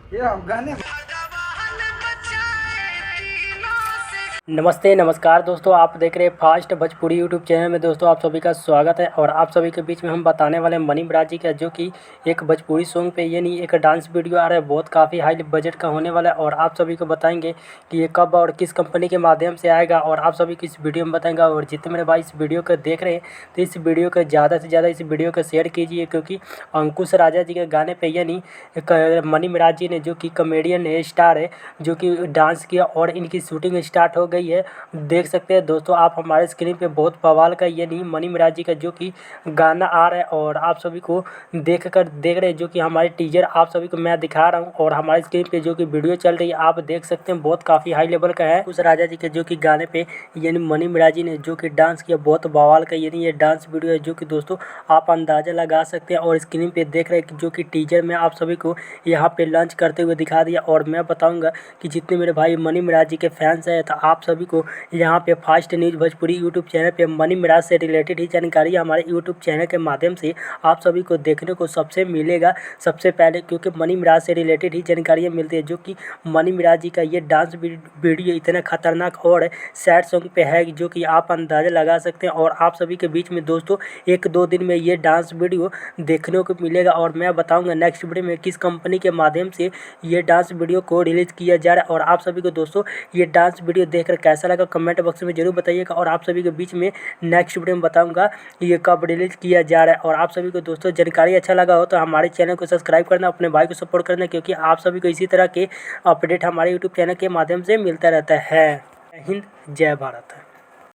ये अफगान है। नमस्ते नमस्कार दोस्तों, आप देख रहे हैं फास्ट भोजपुरी यूट्यूब चैनल में। दोस्तों आप सभी का स्वागत है और आप सभी के बीच में हम बताने वाले मनी मिराज जी का, जो कि एक भोजपुरी सॉन्ग पे ये नहीं एक डांस वीडियो आ रहा है, बहुत काफ़ी हाई बजट का होने वाला है। और आप सभी को बताएंगे कि ये कब और किस कंपनी के माध्यम से आएगा, और आप सभी को इस वीडियो में बताएंगा। और जितने मेरे भाई इस वीडियो को देख रहे हैं तो इस वीडियो को ज़्यादा से ज़्यादा इस वीडियो को शेयर कीजिए, क्योंकि अंकुश राजा जी के गाने पर यानी मनी मिराज जी ने, जो कि कॉमेडियन है, स्टार है, जो कि डांस किया और इनकी शूटिंग स्टार्ट हो गई है। देख सकते हैं दोस्तों आप हमारे स्क्रीन पे बहुत बवाल का ये नहीं मनी मिराज जी का जो कि गाना आ रहा है, और आप सभी को देख रहे हैं, जो कि हमारे टीजर आप सभी को मैं दिखा रहा हूँ। और हमारे स्क्रीन पे जो कि वीडियो चल रही है आप देख सकते हैं, बहुत काफ़ी हाई लेवल का है। उस राजा जी के जो कि गाने पे यानी मनी मिराज जी ने जो कि डांस किया, बहुत बवाल का यानी ये डांस वीडियो है, जो कि दोस्तों आप अंदाज़ा लगा सकते हैं। और स्क्रीन पे देख रहे हैं कि जो कि टीजर में आप सभी को यहाँ पे लॉन्च करते हुए दिखा दिया। और मैं बताऊँगा कि जितने मेरे भाई मनी मिराज जी के फैंस हैं, तो आप सभी को यहाँ पे fast news Bhojpuri YouTube channel पे मनी मिराज से रिलेटेड ही जानकारी हमारे यूट्यूब चैनल के माध्यम से आप सभी को देखने को सबसे मिलेगा सबसे पहले, क्योंकि मनी मिराज से रिलेटेड ही जानकारियाँ मिलती है। जो कि मनी मिराज जी का ये डांस वीडियो इतना खतरनाक और सैड सॉन्ग पे है, जो कि आप अंदाज़ा लगा सकते हैं। और आप सभी के बीच में दोस्तों 1-2 दिन में ये डांस वीडियो देखने को मिलेगा। और मैं बताऊँगा नेक्स्ट वीडियो में किस कंपनी के माध्यम से ये डांस वीडियो को रिलीज़ किया जा रहा है। और आप सभी को दोस्तों ये डांस वीडियो देखकर कैसा लगा कमेंट बॉक्स में जरूर बताइएगा। और आप सभी के बीच में नेक्स्ट वीडियो में बताऊंगा ये कब रिलीज किया जा रहा है। और आप सभी को दोस्तों जानकारी अच्छा लगा हो तो हमारे चैनल को सब्सक्राइब करना, अपने भाई को सपोर्ट करना, क्योंकि आप सभी को इसी तरह के अपडेट हमारे यूट्यूब चैनल के माध्यम से मिलता रहता है। जय हिंद, जय भारत।